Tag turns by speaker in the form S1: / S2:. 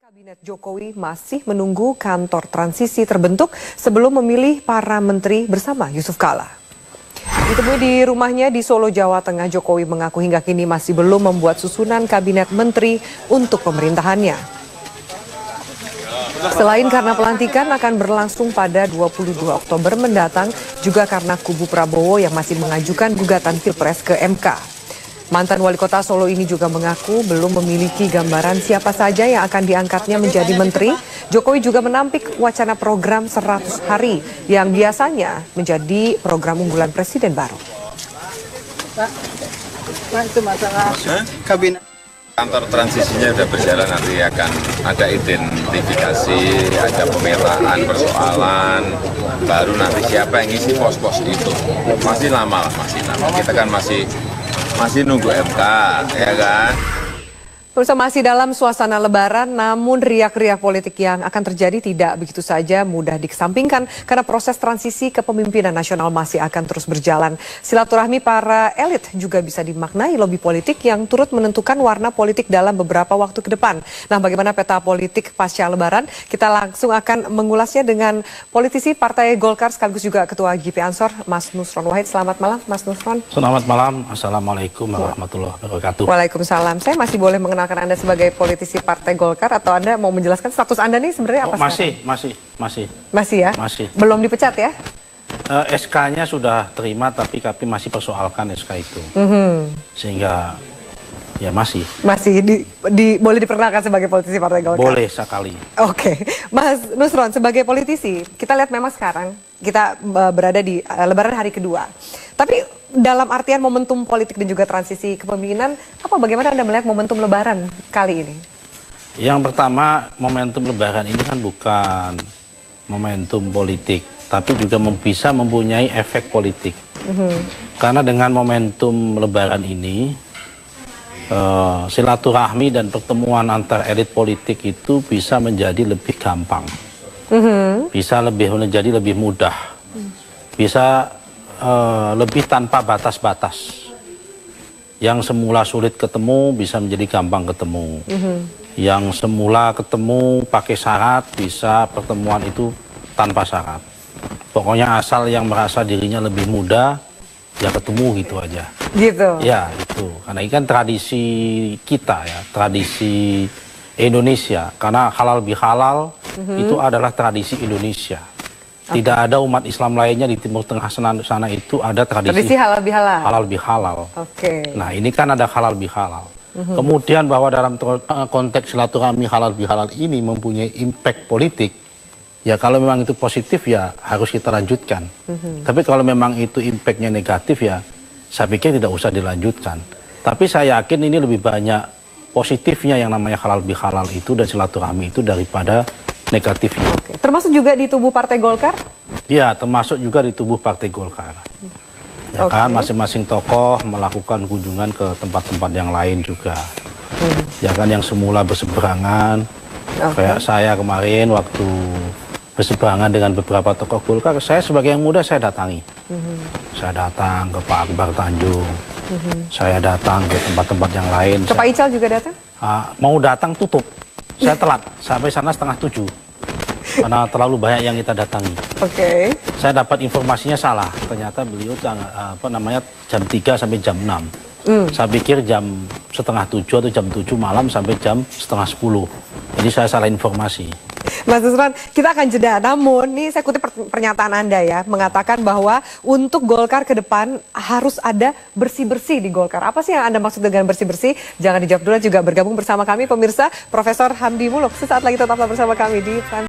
S1: Kabinet Jokowi masih menunggu kantor transisi terbentuk sebelum memilih para menteri bersama Yusuf Kala. Ditemui di rumahnya di Solo, Jawa Tengah, Jokowi mengaku hingga kini masih belum membuat susunan kabinet menteri untuk pemerintahannya. Selain karena pelantikan akan berlangsung pada 22 Oktober mendatang, juga karena kubu Prabowo yang masih mengajukan gugatan Pilpres ke MK. Mantan wali kota Solo ini juga mengaku belum memiliki gambaran siapa saja yang akan diangkatnya menjadi menteri. Jokowi juga menampik wacana program 100 hari yang biasanya menjadi program unggulan presiden baru.
S2: Pak, itu masalah kabinet.
S3: Kantor transisinya sudah berjalan, nanti akan ada identifikasi, ada pemetaan persoalan, baru nanti siapa yang ngisi pos-pos itu. Masih lama lah, masih lama. Kita kan masih nunggu MK, ya kan?
S1: Pemirsa, masih dalam suasana lebaran, namun riak-riak politik yang akan terjadi tidak begitu saja mudah dikesampingkan karena proses transisi kepemimpinan nasional masih akan terus berjalan. Silaturahmi para elit juga bisa dimaknai lobby politik yang turut menentukan warna politik dalam beberapa waktu ke depan. Nah, bagaimana peta politik pasca lebaran? Kita langsung akan mengulasnya dengan politisi Partai Golkar sekaligus juga Ketua GP Ansor, Mas Nusron Wahid. Selamat malam, Mas Nusron.
S4: Selamat malam, Assalamualaikum warahmatullahi wabarakatuh.
S1: Waalaikumsalam. Saya masih boleh mengenalkan Anda sebagai politisi Partai Golkar atau Anda mau menjelaskan status Anda nih sebenarnya apa?
S4: Masih
S1: ya?
S4: Masih.
S1: Belum dipecat ya?
S4: SK-nya sudah terima, tapi masih persoalkan SK itu. Sehingga ya masih.
S1: Boleh diperkenalkan sebagai politisi Partai Golkar?
S4: Boleh sekali.
S1: Oke. Mas Nusron, sebagai politisi, kita lihat memang sekarang kita berada di lebaran hari kedua. Tapi dalam artian momentum politik dan juga transisi kepemimpinan, bagaimana Anda melihat momentum lebaran kali ini?
S4: Yang pertama, momentum lebaran ini kan bukan momentum politik, tapi juga bisa mempunyai efek politik. Karena dengan momentum lebaran ini, silaturahmi dan pertemuan antar elit politik itu bisa menjadi lebih gampang, bisa menjadi lebih mudah, bisa lebih tanpa batas-batas. Yang semula sulit ketemu bisa menjadi gampang ketemu. Yang semula ketemu pakai syarat bisa pertemuan itu tanpa syarat. Pokoknya asal yang merasa dirinya lebih mudah ya ketemu gitu aja.
S1: Gitu.
S4: Ya itu. Karena ini kan tradisi kita ya, tradisi Indonesia. Karena halal bihalal itu adalah tradisi Indonesia. Tidak ada umat Islam lainnya di Timur Tengah sana itu ada tradisi
S1: halal bihalal.
S4: Halal bihalal.
S1: Oke.
S4: Nah, ini kan ada halal bihalal. Kemudian bahwa dalam konteks silaturahmi halal bihalal ini mempunyai impact politik, ya kalau memang itu positif ya harus kita lanjutkan. Tapi kalau memang itu impactnya negatif ya saya pikir tidak usah dilanjutkan. Tapi saya yakin ini lebih banyak positifnya yang namanya halal bihalal itu dan silaturahmi itu daripada negatifnya.
S1: Oke. Termasuk juga di tubuh Partai Golkar?
S4: Ya, termasuk juga di tubuh Partai Golkar. Ya kan, masing-masing tokoh melakukan kunjungan ke tempat-tempat yang lain juga. Ya kan, yang semula berseberangan. Kayak saya kemarin waktu berseberangan dengan beberapa tokoh Golkar, saya sebagai yang muda saya datangi. Saya datang ke Pak Akbar Tanjung. Saya datang ke tempat-tempat yang lain.
S1: Ke Pak Ical juga datang?
S4: Mau datang tutup. Saya telat, sampai sana 6:30 karena terlalu banyak yang kita datangi.
S1: Oke.
S4: Saya dapat informasinya salah, ternyata beliau jam 3 sampai jam 6. Saya pikir jam 6:30 atau jam 7 malam sampai jam 9:30. Jadi saya salah informasi.
S1: Mas Nusron, kita akan jeda. Namun, nih saya kutip pernyataan Anda ya, mengatakan bahwa untuk Golkar ke depan harus ada bersih-bersih di Golkar. Apa sih yang Anda maksud dengan bersih-bersih? Jangan dijawab dulu, juga bergabung bersama kami pemirsa Profesor Hamdi Muluk. Sesaat lagi tetaplah bersama kami di